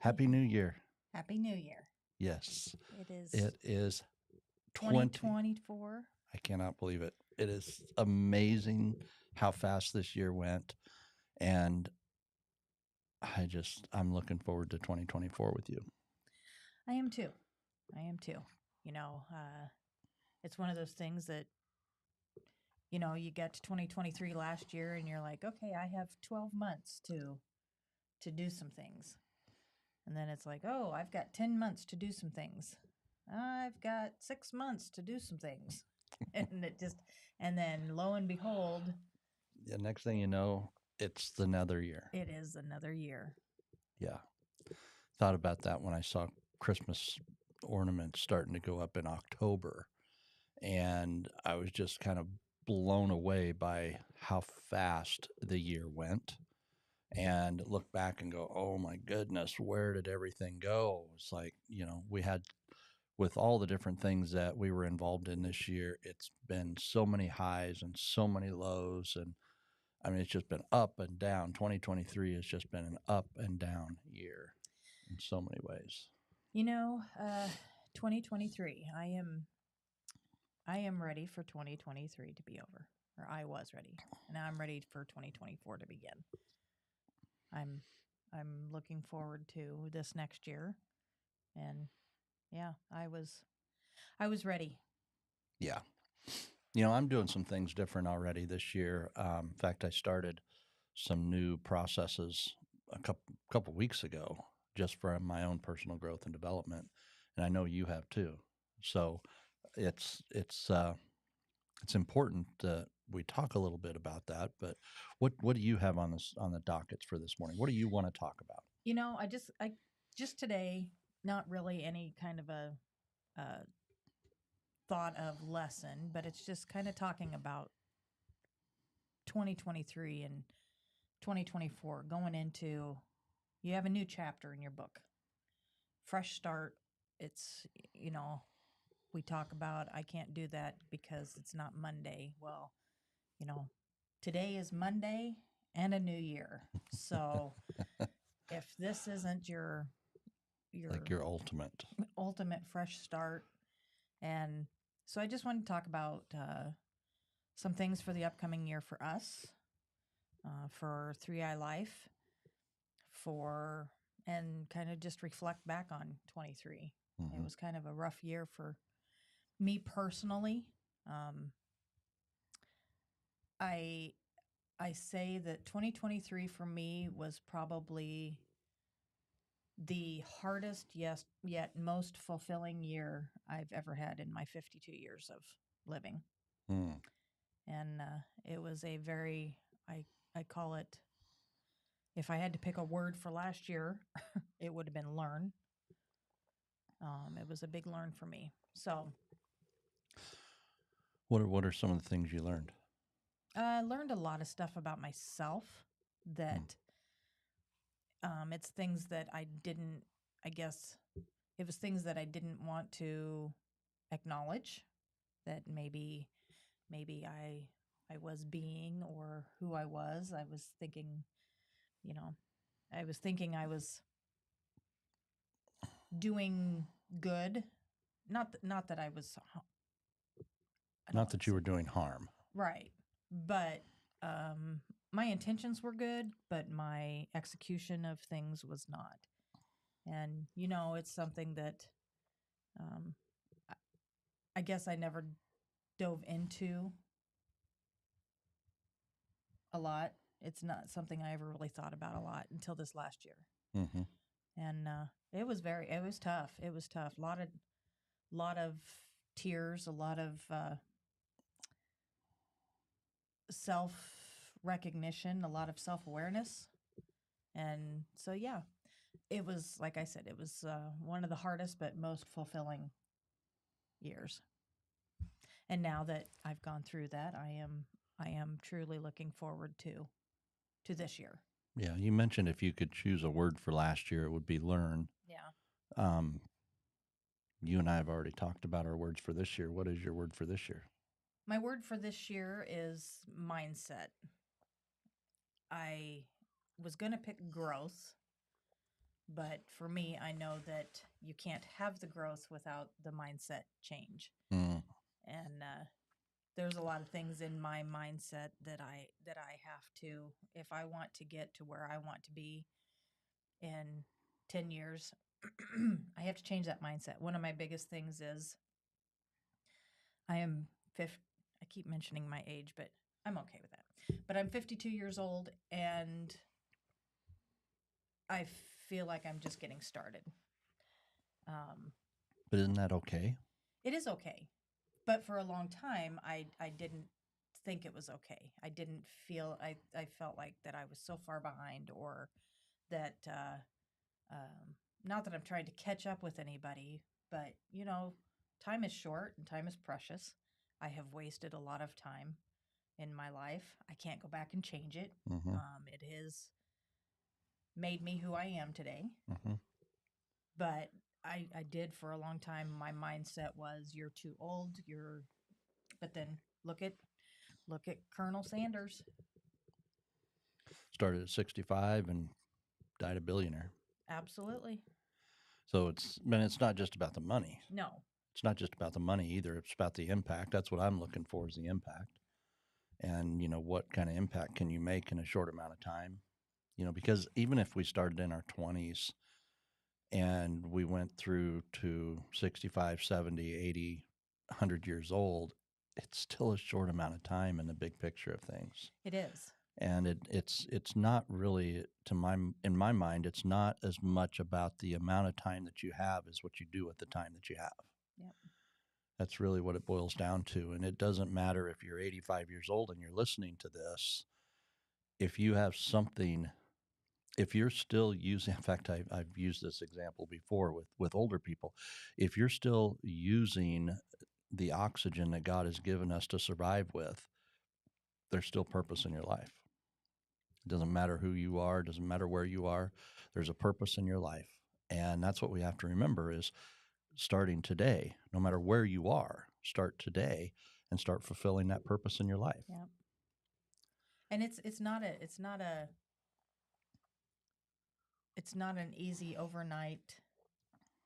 Happy New Year. Happy New Year. Yes, It is it is 20. 2024. I cannot believe it. It is amazing how fast this year went. And I'm looking forward to 2024 with you. I am too. I am too. You know, it's one of those things that, you get to 2023 last year and you're like, okay, I have 12 months to do some things. And then it's like, oh, I've got 10 months to do some things. I've got 6 months to do some things. And then lo and behold, The next thing you know, it's another year. it is another year. Yeah. Thought about that when I saw Christmas ornaments starting to go up in October. And I was just kind of blown away by how fast the year went and look back and go, oh my goodness, where did everything go? It's like, we had, with all the different things that we were involved in this year, it's been so many highs and so many lows. And I mean, it's just been up and down. 2023 has just been an up and down year in so many ways. 2023, I am ready for 2023 to be over, or I was ready. And now I'm ready for 2024 to begin. I'm looking forward to this next year. And yeah, I was ready. Yeah. I'm doing some things different already this year. In fact, I started some new processes a couple weeks ago just for my own personal growth and development, and I know you have too. So it's important that we talk a little bit about that. But what do you have on the dockets for this morning? What do you want to talk about? I just today, not really any kind of a thought of lesson, but it's just kind of talking about 2023 and 2024 going into, you have a new chapter in your book, fresh start. It's, we talk about, I can't do that because it's not Monday. Well, you know, today is Monday and a new year. So if this isn't Like your ultimate. ultimate fresh start, and so I just wanted to talk about some things for the upcoming year for us, for 3i Life, for and kind of just reflect back on 23. Mm-hmm. It was kind of a rough year for me personally. Um, I I say that 2023 for me was probably the hardest, yes, yet most fulfilling year I've ever had in my 52 years of living. Mm. And it was a very, I call it, if I had to pick a word for last year, it would have been learn. It was a big learn for me. So What are some of the things you learned? I learned a lot of stuff about myself that it's things that I didn't, I guess it was things that I didn't want to acknowledge, that maybe I was being, or who I was. I was thinking, you know, I was doing good. Not that I was, I don't Not want that to you say were doing harm. right, but my intentions were good, but my execution of things was not. And it's something that um, I I guess I never dove into a lot. It's not something I ever really thought about a lot until this last year. Mm-hmm. And it was tough. It was tough. A lot of tears, a lot of self recognition, a lot of self awareness. And so, yeah, it was, like I said, it was one of the hardest but most fulfilling years. And now that I've gone through that, I am truly looking forward to this year. Yeah, you mentioned if you could choose a word for last year, it would be learn. Yeah. Um, you and I have already talked about our words for this year. What is your word for this year? My word for this year is mindset. I was going to pick growth, But for me, I know that you can't have the growth without the mindset change. Mm. And there's a lot of things in my mindset that I have to, if I want to get to where I want to be in 10 years, I have to change that mindset. One of my biggest things is I am 50, I keep mentioning my age, but I'm okay with that. But I'm 52 years old and I feel like I'm just getting started. Um, But isn't that okay? it is okay. But for a long time, I didn't think it was okay. I didn't feel, I felt like that I was so far behind or that, not that I'm trying to catch up with anybody, but time is short and time is precious. I have wasted a lot of time in my life. I can't go back and change it. Mm-hmm. It has made me who I am today. Mm-hmm. But I did for a long time. My mindset was, you're too old. But then look at Colonel Sanders. Started at 65 and died a billionaire. Absolutely. So it's not just about the money. No. It's not just about the money either. It's about the impact. That's what I'm looking for, is the impact. And, what kind of impact can you make in a short amount of time? Because even if we started in our 20s and we went through to 65, 70, 80, 100 years old, it's still a short amount of time in the big picture of things. It is. And it's not really, in my mind, it's not as much about the amount of time that you have as what you do with the time that you have. Yep. That's really what it boils down to. And it doesn't matter if you're 85 years old and you're listening to this. If you have something, if you're still using, in fact, I've used this example before with older people. If you're still using the oxygen that God has given us to survive with, there's still purpose in your life. It doesn't matter who you are. It doesn't matter where you are. There's a purpose in your life. And that's what we have to remember, is starting today, no matter where you are, start today and start fulfilling that purpose in your life. Yep. And it's not an easy overnight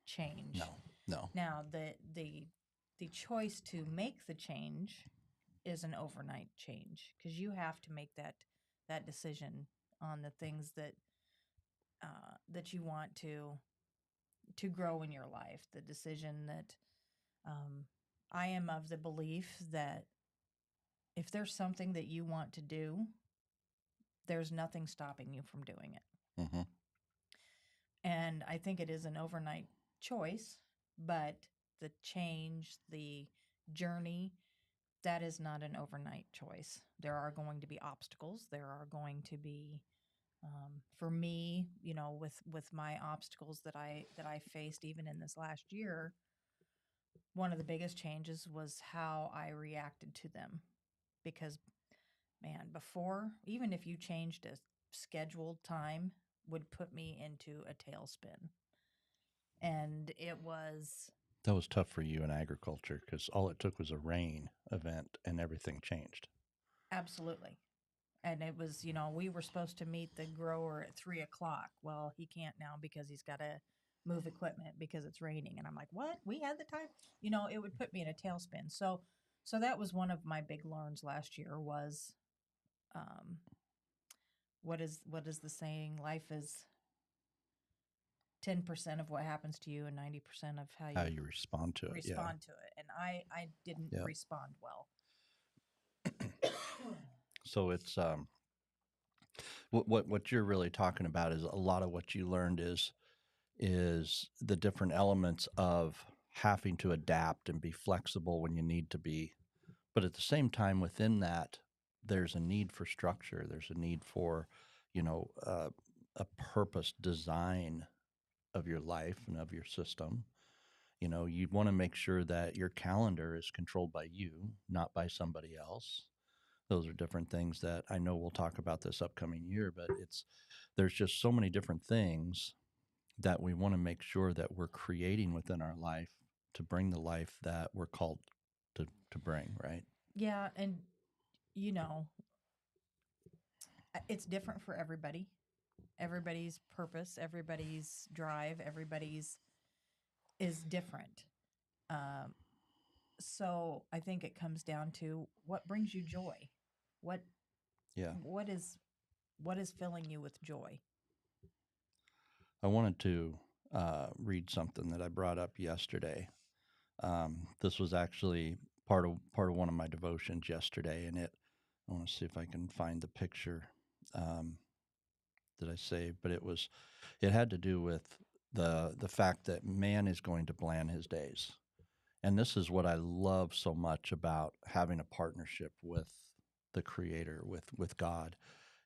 change. No. Now, the choice to make the change is an overnight change, because you have to make that decision on the things that you want to grow in your life. The decision that, I am of the belief that if there's something that you want to do, there's nothing stopping you from doing it. Mm-hmm. And I think it is an overnight choice, but the change, the journey, that is not an overnight choice. There are going to be obstacles. There are going to be, for me, with my obstacles that I faced even in this last year, one of the biggest changes was how I reacted to them. Because, man, before, even if you changed a scheduled time, would put me into a tailspin. And That was tough for you in agriculture, because all it took was a rain event and everything changed. absolutely. And it was, we were supposed to meet the grower at 3 o'clock. Well, he can't now because he's got to move equipment because it's raining. And I'm like, what? We had the time? It would put me in a tailspin. So that was one of my big learns last year was, um, what is the saying? Life is 10% of what happens to you and 90% of how How you you respond to it. respond to it. And I didn't Yeah. respond well. So it's what you're really talking about is a lot of what you learned is the different elements of having to adapt and be flexible when you need to be. But at the same time, within that, there's a need for structure. There's a need for, a purpose design of your life and of your system. You'd want to make sure that your calendar is controlled by you, not by somebody else. Those are different things that I know we'll talk about this upcoming year, but there's just so many different things that we want to make sure that we're creating within our life to bring the life that we're called to bring, right? Yeah. And, you know, it's different for everybody. everybody's purpose, everybody's drive, everybody's is different. Um, so I think it comes down to what brings you joy. What Yeah. what is what is filling you with joy? I wanted to read something that I brought up yesterday. This was actually part of one of my devotions yesterday, and I want to see if I can find the picture um, that I saved, but it had to do with the fact that man is going to plan his days. And this is what I love so much about having a partnership with the creator, with God.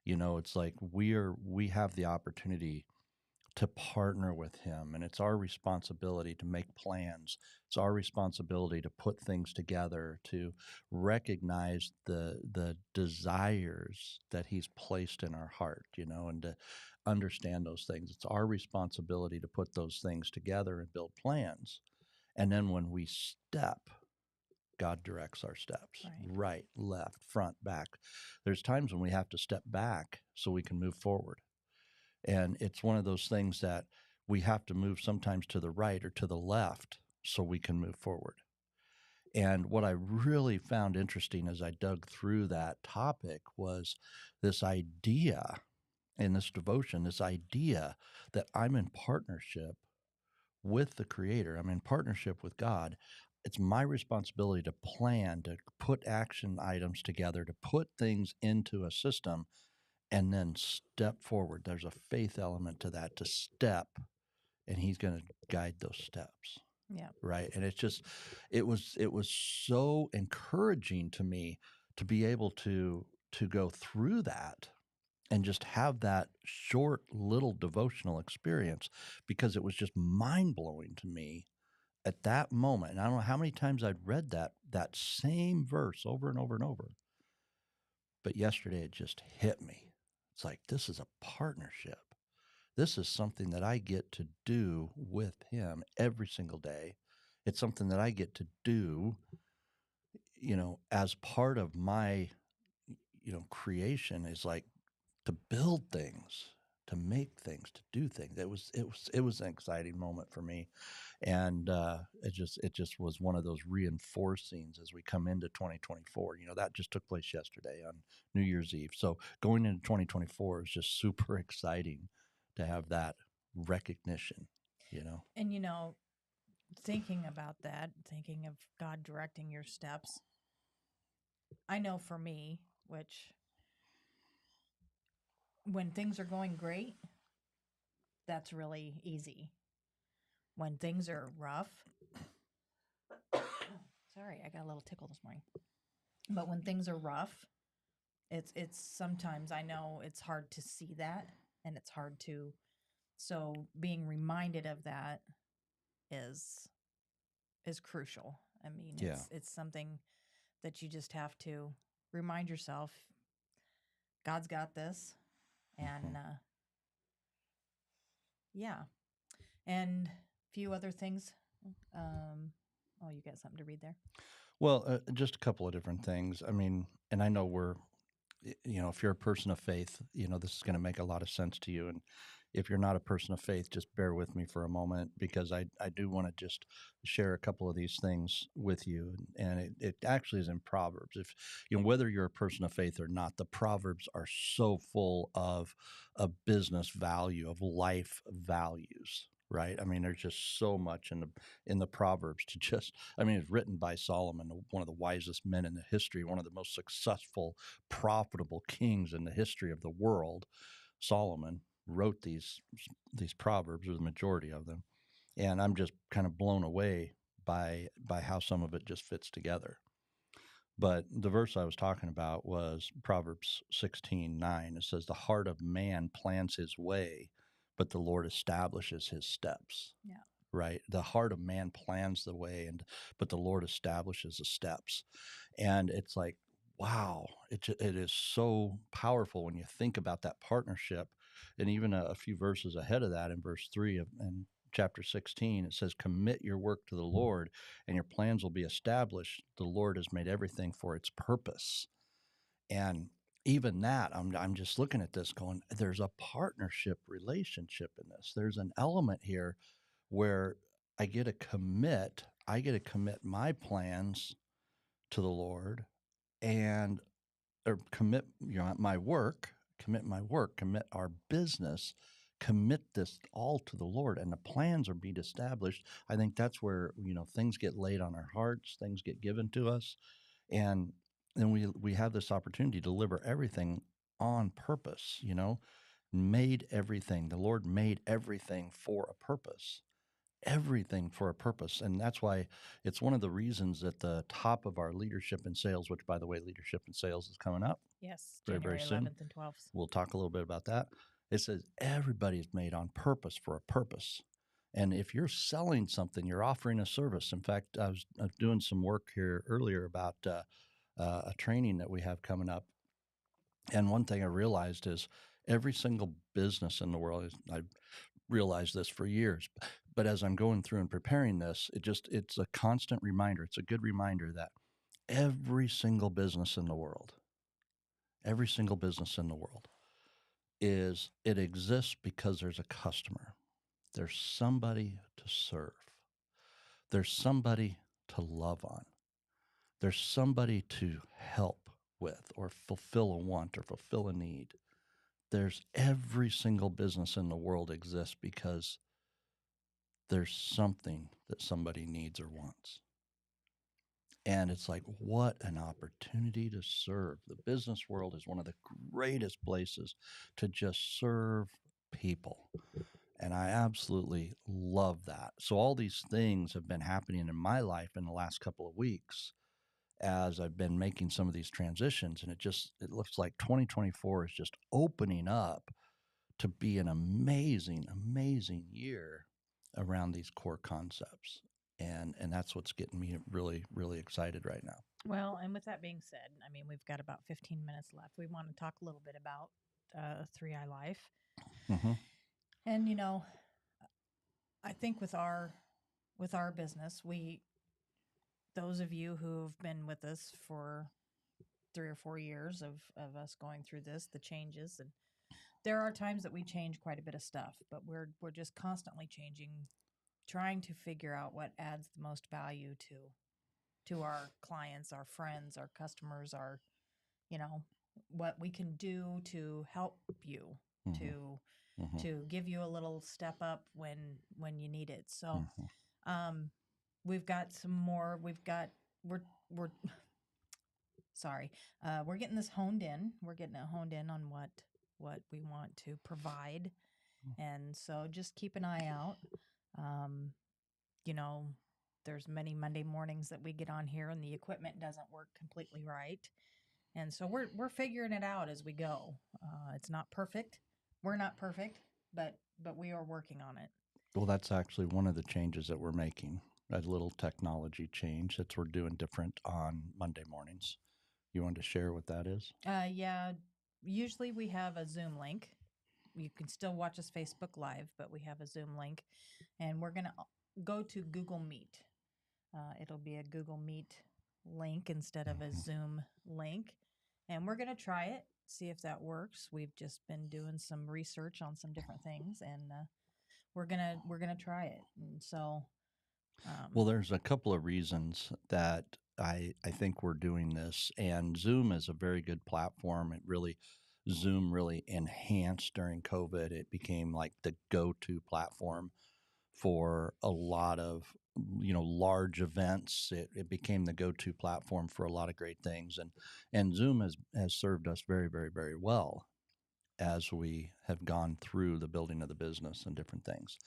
You know, it's like we have the opportunity to partner with him, and it's our responsibility to make plans. It's our responsibility to put things together, to recognize the desires that he's placed in our heart, you know, and to understand those things. It's our responsibility to put those things together and build plans. And then when we step, God directs our steps, right, left, front, back. There's times when we have to step back so we can move forward. And it's one of those things that we have to move sometimes to the right or to the left so we can move forward. And what I really found interesting as I dug through that topic was this idea in this devotion, this idea that I'm in partnership with the Creator, I'm in partnership with God. It's my responsibility to plan, to put action items together, to put things into a system and then step forward. There's a faith element to that, to step, and he's going to guide those steps. Yeah. Right. And it's just, it was so encouraging to me to be able to go through that and just have that short little devotional experience, because it was just mind blowing to me at that moment. And I don't know how many times I'd read that same verse over and over and over. But yesterday it just hit me. It's like, this is a partnership. This is something that I get to do with him every single day. It's something that I get to do, you know, as part of my, you know, creation, is like to build things, to make things, to do things. It was an exciting moment for me. And it just was one of those reinforcings as we come into 2024. You know, that just took place yesterday on New Year's Eve. So going into 2024 is just super exciting to have that recognition, you know. And thinking about that, thinking of God directing your steps, I know for me, which when things are going great, that's really easy. When things are rough, sorry, I got a little tickle this morning. But when things are rough, it's sometimes, I know it's hard to see that, and it's hard to, so being reminded of that is crucial. I mean, Yeah. it's something that you just have to remind yourself, God's got this. And yeah. And a few other things. Oh, you got something to read there? Well, just a couple of different things. I mean, and I know you know, if you're a person of faith, you know, this is going to make a lot of sense to you. And if you're not a person of faith, just bear with me for a moment, because I do want to just share a couple of these things with you. And it actually is in Proverbs. If, you know, whether you're a person of faith or not, the Proverbs are so full of business value, of life values. Right. I mean, there's just so much in the Proverbs to just, I mean, it's written by Solomon, one of the wisest men in the history, one of the most successful, profitable kings in the history of the world. Solomon wrote these proverbs, or the majority of them, and I'm just kind of blown away by how some of it just fits together. But the verse I was talking about was Proverbs 16:9. It says, "The heart of man plans his way, but the Lord establishes his steps." Yeah. Right? The heart of man plans the way, but the Lord establishes the steps. And it's like, wow, it is so powerful when you think about that partnership. And even a few verses ahead of that, in verse 3 of in chapter 16, it says, "Commit your work to the Lord, and your plans will be established. The Lord has made everything for its purpose." And even that, I'm just looking at this going, there's a partnership relationship in this. There's an element here where I get to commit my plans to the Lord, and or commit commit my work, commit our business, commit this all to the Lord, and the plans are being established. I think that's where things get laid on our hearts, things get given to us, and then we have this opportunity to deliver everything on purpose. Made everything. The Lord made everything for a purpose. Everything for a purpose. And that's why it's one of the reasons at the top of our leadership and sales, which, by the way, leadership and sales is coming up Yes, very, very January soon. 11th and 12th. We'll talk a little bit about that. It says everybody's made on purpose for a purpose. And if you're selling something, you're offering a service. In fact, I was doing some work here earlier about a training that we have coming up. And one thing I realized is every single business in the world I've realized this for years, but as I'm going through and preparing this, it's a constant reminder. It's a good reminder that every single business in the world, every single business in the world it exists because there's a customer. There's somebody to serve. There's somebody to love on. There's somebody to help with or fulfill a want or fulfill a need. There's every single business in the world exists because there's something that somebody needs or wants. And it's like, what an opportunity to serve. The business world is one of the greatest places to just serve people. And I absolutely love that. So, all these things have been happening in my life in the last couple of weeks as I've been making some of these transitions. And it looks like 2024 is just opening up to be an amazing, amazing year around these core concepts. And that's what's getting me really, really excited right now. Well, and with that being said, I mean, we've got about 15 minutes left. We want to talk a little bit about 3i Life. Mm-hmm. And I think with our business, those of you who've been with us for 3 or 4 years of us going through the changes, and there are times that we change quite a bit of stuff, but we're just constantly changing, trying to figure out what adds the most value to our clients, our friends, our customers, our what we can do to help you, Mm-hmm. to Mm-hmm. to give you a little step up when you need it. So Mm-hmm. we've got some more. We're sorry. We're getting this honed in. We're getting it honed in on what we want to provide, and so just keep an eye out. Um, you know, there's many Monday mornings that we get on here, and the equipment doesn't work completely right, and so we're figuring it out as we go. It's not perfect. We're not perfect, but we are working on it. Well, that's actually one of the changes that we're making. A little technology change that we're doing different on Monday mornings. You want to share what that is? Yeah. Usually we have a Zoom link. You can still watch us Facebook Live, but we have a Zoom link, and we're gonna go to Google Meet. It'll be a Google Meet link instead of a Mm-hmm. Zoom link, and we're gonna try it, see if that works. We've just been doing some research on some different things, and we're gonna try it. And so, Well, there's a couple of reasons that I think we're doing this, and Zoom is a very good platform. Zoom really enhanced during COVID. It became like the go-to platform for a lot of large events. It became the go-to platform for a lot of great things, and Zoom has served us very, very, very well as we have gone through the building of the business and different things.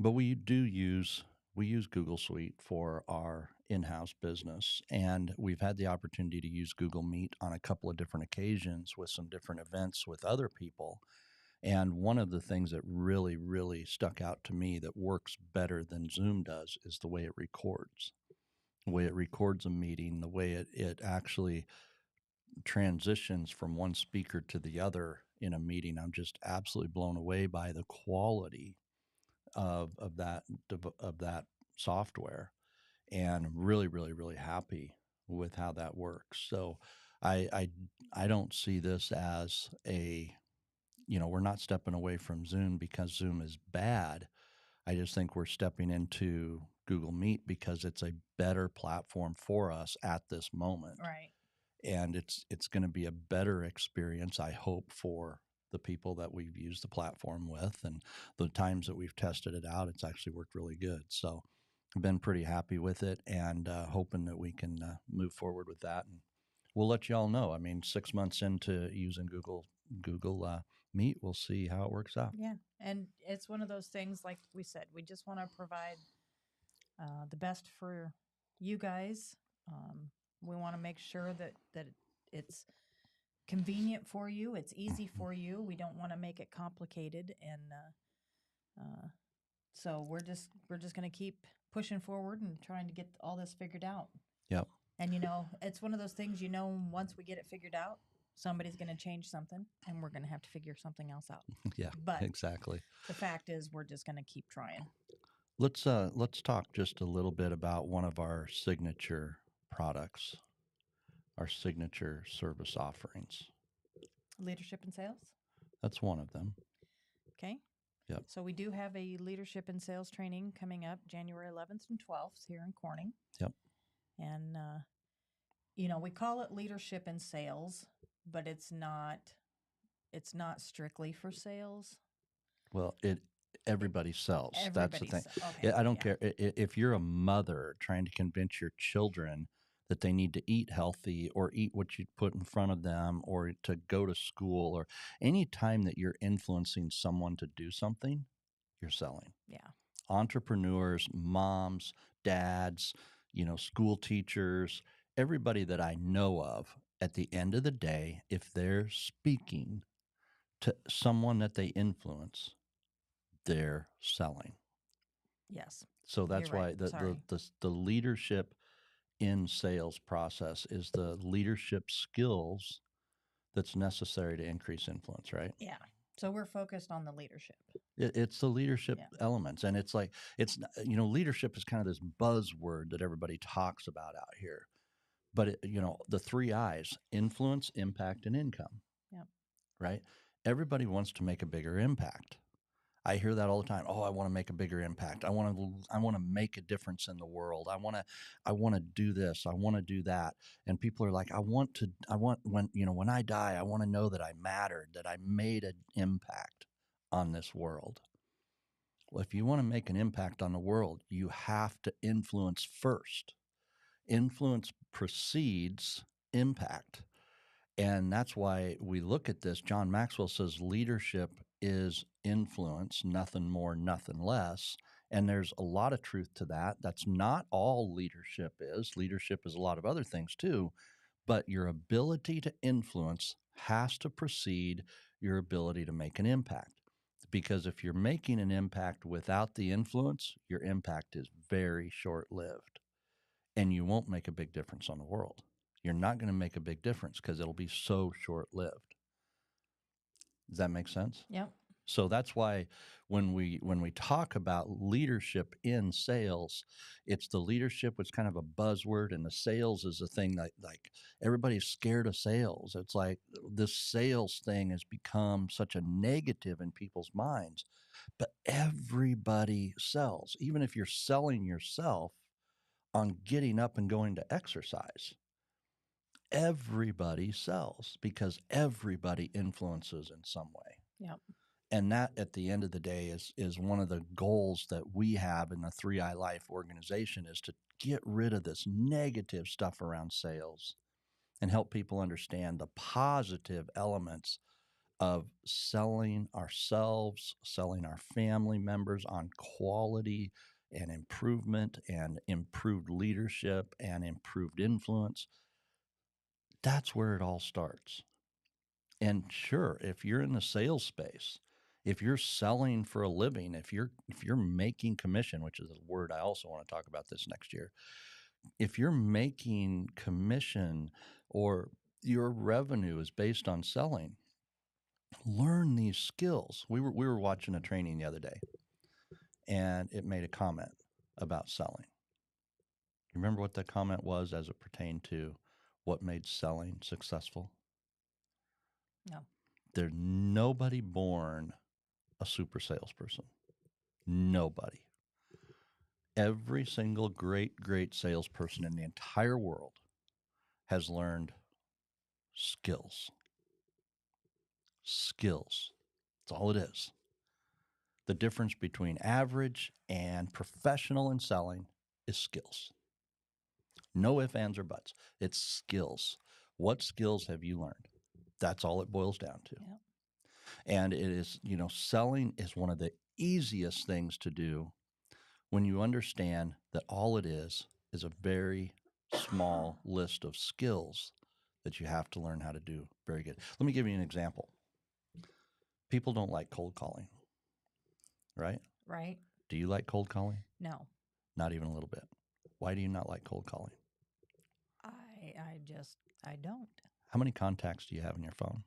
But we use Google Suite for our in-house business, and we've had the opportunity to use Google Meet on a couple of different occasions with some different events with other people. And one of the things that really, really stuck out to me that works better than Zoom does is the way it records. The way it records a meeting, the way it actually transitions from one speaker to the other in a meeting. I'm just absolutely blown away by the quality of that software, and really, really, really happy with how that works. So I I I don't see this as a, we're not stepping away from Zoom because Zoom is bad. I just think we're stepping into Google Meet because it's a better platform for us at this moment. Right. And it's going to be a better experience, I hope, for the people that we've used the platform with, and the times that we've tested it out, it's actually worked really good. So I've been pretty happy with it, and hoping that we can move forward with that. And we'll let you all know. I mean, 6 months into using Google Meet, we'll see how it works out. Yeah. And it's one of those things, like we said, we just want to provide the best for you guys. We want to make sure that it's convenient for you, it's easy for you. We don't want to make it complicated, and so we're just going to keep pushing forward and trying to get all this figured out. Yep. And it's one of those things. Once we get it figured out, somebody's going to change something, and we're going to have to figure something else out. Yeah. But exactly. the fact is, we're just going to keep trying. Let's talk just a little bit about one of our signature products, our signature service offerings. Leadership and sales. That's one of them. Okay. Yep. So we do have a leadership and sales training coming up January 11th and 12th here in Corning. Yep. And we call it leadership and sales, but it's not strictly for sales. Well, everybody sells. That's the thing. Okay, I don't care if you're a mother trying to convince your children that they need to eat healthy or eat what you put in front of them, or to go to school, or any time that you're influencing someone to do something, you're selling. Yeah. Entrepreneurs, moms, dads, school teachers, everybody that I know of, at the end of the day, if they're speaking to someone that they influence, they're selling. Yes. So that's You're why right. the leadership in sales process is the leadership skills that's necessary to increase influence, right? Yeah. So we're focused on the leadership. It's the leadership elements, and it's like leadership is kind of this buzzword that everybody talks about out here, but the 3 I's: influence, impact, and income. Yep. Right? Everybody wants to make a bigger impact. I hear that all the time. Oh, I want to make a bigger impact. I want to make a difference in the world. I want to do this. I want to do that. And people are like, when I die, I want to know that I mattered, that I made an impact on this world. Well, if you want to make an impact on the world, you have to influence first. Influence precedes impact. And that's why we look at this. John Maxwell says leadership is influence, nothing more, nothing less. And there's a lot of truth to that. That's not all leadership is. Leadership is a lot of other things too. But your ability to influence has to precede your ability to make an impact. Because if you're making an impact without the influence, your impact is very short lived, and you won't make a big difference on the world. You're not going to make a big difference because it'll be so short lived. Does that make sense? Yep. So that's why when we talk about leadership in sales, it's the leadership was kind of a buzzword, and the sales is a thing that, like, everybody's scared of sales. It's like this sales thing has become such a negative in people's minds. But everybody sells. Even if you're selling yourself on getting up and going to exercise, everybody sells because everybody influences in some way. Yep. And that, at the end of the day, is one of the goals that we have in the 3i Life organization, is to get rid of this negative stuff around sales and help people understand the positive elements of selling ourselves, selling our family members on quality and improvement and improved leadership and improved influence. That's where it all starts. And sure, if you're in the sales space, if you're selling for a living, if you're making commission, which is a word I also want to talk about this next year, if you're making commission or your revenue is based on selling, learn these skills. We were watching a training the other day, and it made a comment about selling. You remember what the comment was as it pertained to what made selling successful? No. There's nobody born a super salesperson. Nobody. Every single great salesperson in the entire world has learned skills. Skills. That's all it is. The difference between average and professional in selling is skills. No ifs, ands, or buts. It's skills. What skills have you learned? That's all it boils down to. Yep. And it is, selling is one of the easiest things to do when you understand that all it is a very small list of skills that you have to learn how to do very good. Let me give you an example. People don't like cold calling, right? Right? Do you like cold calling? No. Not even a little bit. Why do you not like cold calling? I don't. How many contacts do you have in your phone?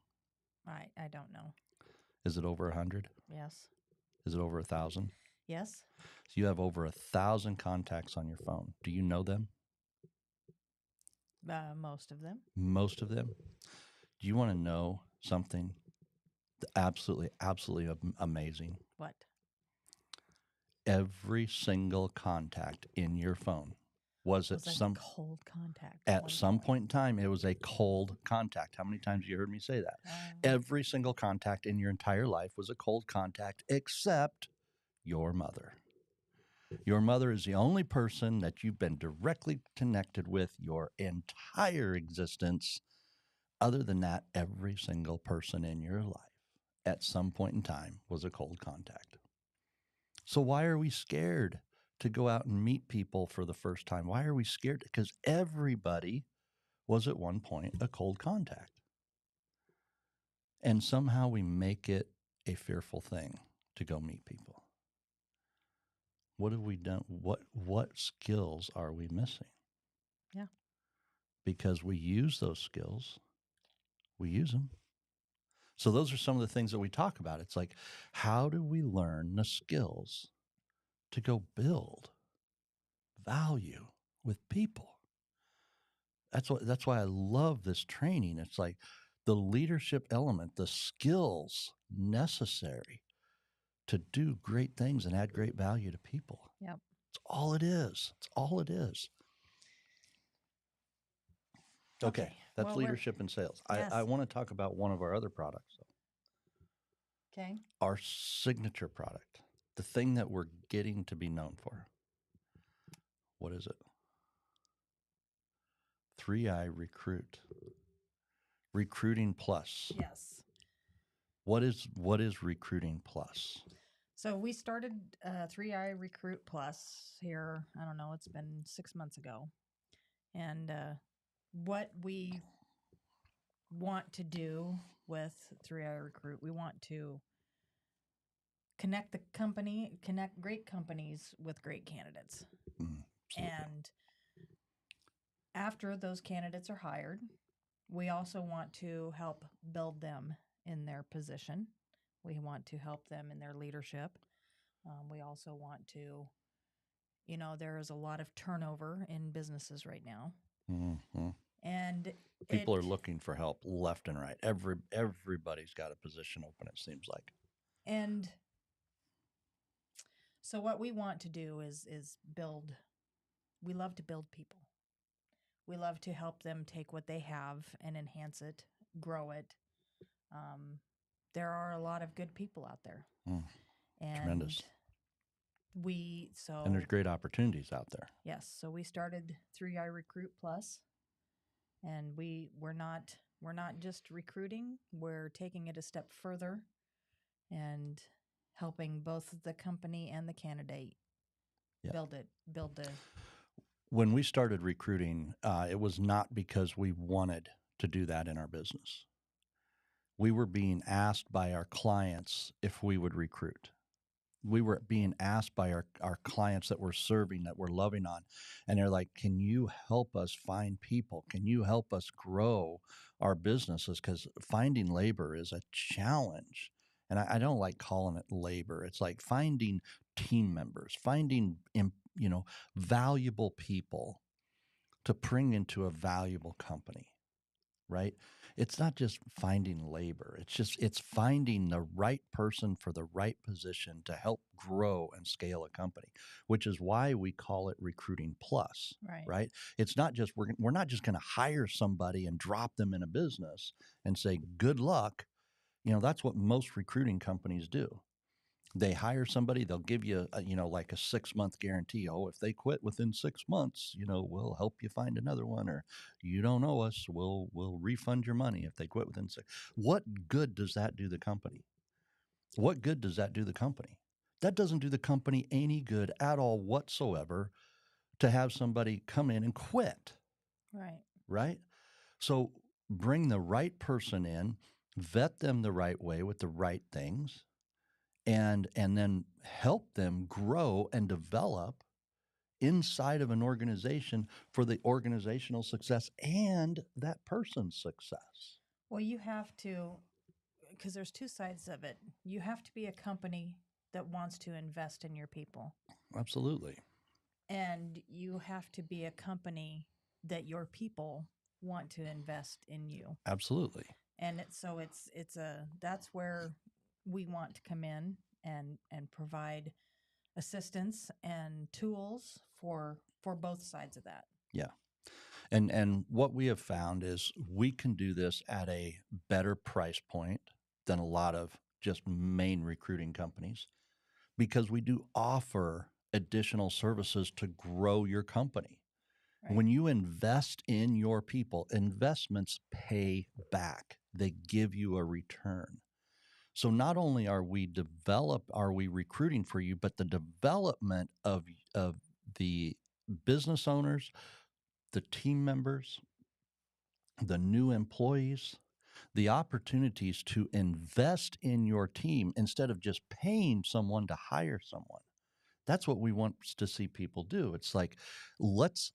I don't know. Is it over 100? Yes. Is it over 1,000? Yes. So you have over 1,000 contacts on your phone. Do you know them? Most of them. Most of them? Do you want to know something absolutely amazing? What? Every single contact in your phone was at some cold contact. at some point in time, it was a cold contact. How many times have you heard me say that? Every single contact in your entire life was a cold contact except your mother. Your mother is the only person that you've been directly connected with your entire existence. Other than that, every single person in your life at some point in time was a cold contact. So why are we scared to go out and meet people for the first time? Why are we scared? Because everybody was at one point a cold contact. And somehow we make it a fearful thing to go meet people. What have we done? What skills are we missing? Yeah. Because we use those skills. We use them. So those are some of the things that we talk about. It's like, how do we learn the skills to go build value with people? That's why I love this training. It's like the leadership element, the skills necessary to do great things and add great value to people. Yep. It's all it is. It's all it is. Okay. That's Well, leadership and sales. Yes. I want to talk about one of our other products. Okay. Our signature product, the thing that we're getting to be known for. What is it? 3i Recruit. Recruiting Plus. Yes. What is Recruiting Plus? So we started 3i Recruit Plus here. I don't know. It's been 6 months ago. And what we want to do with 3i Recruit, we want to connect great companies with great candidates. And after those candidates are hired, we also want to help build them in their position. We want to help them in their leadership. We also want to, there is a lot of turnover in businesses right now. Mm-hmm. And people are looking for help left and right. Everybody's got a position open, it seems like. And so what we want to do is build. We love to build people. We love to help them take what they have and enhance it, grow it. There are a lot of good people out there. And tremendous. And there's great opportunities out there. Yes. So we started 3i Recruit Plus, and we're not just recruiting. We're taking it a step further and helping both the company and the candidate build the. When we started recruiting, it was not because we wanted to do that in our business. We were being asked by our clients if we would recruit. We were being asked by our clients that we're serving, that we're loving on. And they're like, can you help us find people? Can you help us grow our businesses? Because finding labor is a challenge. And I don't like calling it labor. It's like finding team members, finding, valuable people to bring into a valuable company, right? It's not just finding labor. It's finding the right person for the right position to help grow and scale a company, which is why we call it recruiting plus, Right. right? It's not just we're not just going to hire somebody and drop them in a business and say good luck. That's what most recruiting companies do. They hire somebody, they'll give you like a 6-month guarantee. Oh, if they quit within 6 months, we'll help you find another one, or you don't owe us, we'll refund your money if they quit within 6. What good does that do the company? What good does that do the company? That doesn't do the company any good at all whatsoever to have somebody come in and quit, Right. right? So bring the right person in, vet them the right way with the right things, and then help them grow and develop inside of an organization for the organizational success and that person's success. Well, you have to, because there's two sides of it. You have to be a company that wants to invest in your people, Absolutely. and you have to be a company that your people want to invest in you. Absolutely. And that's where we want to come in and provide assistance and tools for both sides of that. Yeah. And what we have found is we can do this at a better price point than a lot of just main recruiting companies, because we do offer additional services to grow your company. Right. When you invest in your people, investments pay back. They give you a return. So not only are we recruiting for you, but the development of the business owners, the team members, the new employees, the opportunities to invest in your team instead of just paying someone to hire someone. That's what we want to see people do. It's like, let's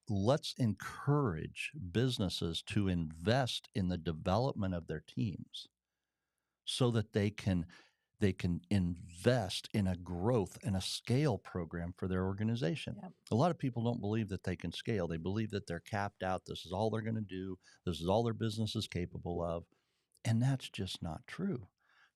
encourage businesses to invest in the development of their teams so that they can invest in a growth and a scale program for their organization. Yep. A lot of people don't believe that they can scale. They believe that they're capped out. This is all they're going to do. This is all their business is capable of. And that's just not true.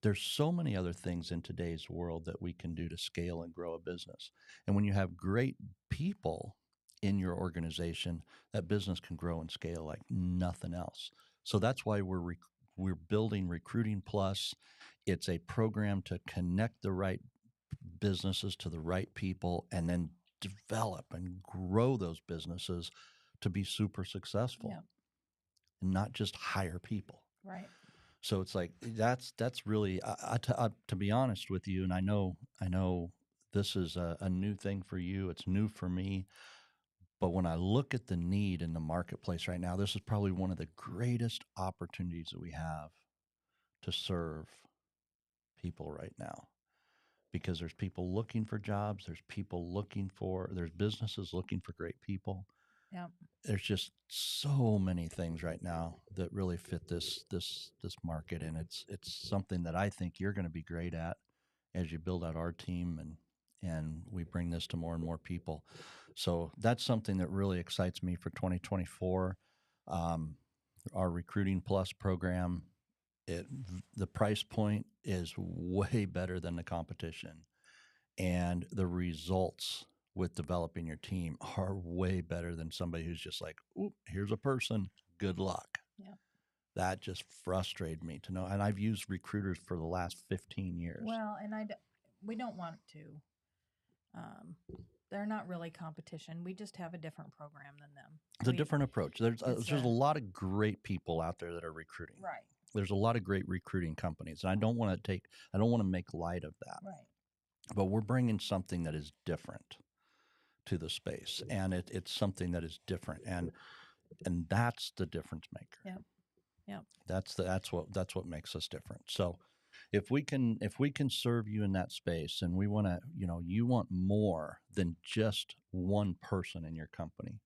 There's so many other things in today's world that we can do to scale and grow a business. And when you have great people in your organization, that business can grow and scale like nothing else. So that's why we're building Recruiting Plus. It's a program to connect the right businesses to the right people and then develop and grow those businesses to be super successful, Yep. and not just hire people. Right. So it's like that's really to be honest with you, and I know this is a new thing for you. It's new for me, but when I look at the need in the marketplace right now, this is probably one of the greatest opportunities that we have to serve people right now, because there's people looking for jobs, there's businesses looking for great people. Yep. There's just so many things right now that really fit this market, and it's something that I think you're going to be great at as you build out our team and we bring this to more and more people. So that's something that really excites me for 2024. Our Recruiting Plus program, the price point is way better than the competition, and the results with developing your team are way better than somebody who's just like, "Oop, here's a person, good luck." Yeah. That just frustrated me to know. And I've used recruiters for the last 15 years. Well, and we don't want to. They're not really competition. We just have a different program than them. It's a different approach. There's it's a lot of great people out there that are recruiting. Right. There's a lot of great recruiting companies, and I don't want to make light of that. Right. But we're bringing something that is different to the space, and it's something that is different, and that's the difference maker. Yep. Yep. That's what makes us different. So if we can serve you in that space, and we want to, you want more than just one person in your company,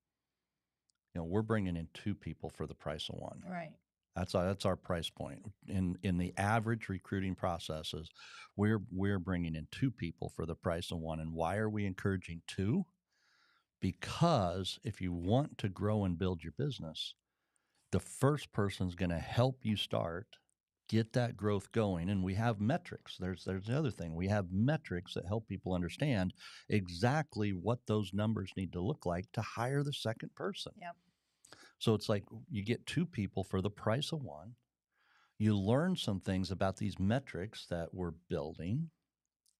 we're bringing in 2 people for the price of 1. Right. That's our price point. In the average recruiting processes, we're bringing in 2 people for the price of 1. And why are we encouraging 2? because if you want to grow and build your business, the first person's going to help you start, get that growth going. And we have metrics. There's the other thing. We have metrics that help people understand exactly what those numbers need to look like to hire the second person. Yep. So it's like you get two people for the price of one. You learn some things about these metrics that we're building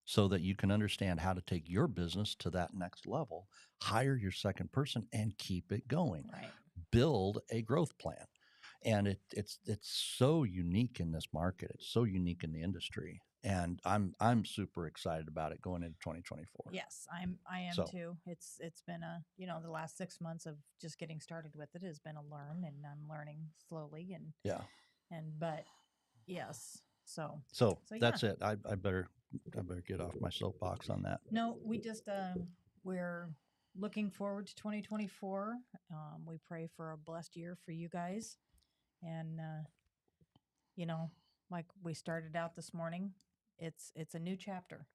so that you can understand how to take your business to that next level, hire your second person, and keep it going. Right. Build a growth plan. And it's so unique in this market. It's so unique in the industry. And I'm super excited about it going into 2024. Yes, I am So- too. It's been a, the last 6 months of just getting started with it has been a learn, and I'm learning slowly Yeah. but yes. So So yeah. that's it. I better get off my soapbox on that. no, we just we're looking forward to 2024. We pray for a blessed year for you guys, and like we started out this morning, it's a new chapter.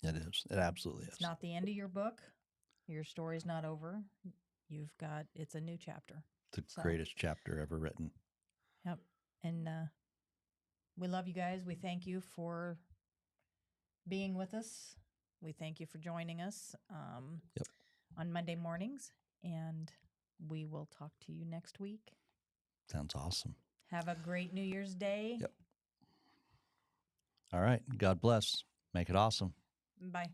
It is. It absolutely is. It's not the end of your book. Your story's not over. It's a new chapter. The So- greatest chapter ever written. Yep. And we love you guys. We thank you for being with us. We thank you for joining us Yep. on Monday mornings. And we will talk to you next week. Sounds awesome. Have a great New Year's Day. Yep. All right. God bless. Make it awesome. Bye.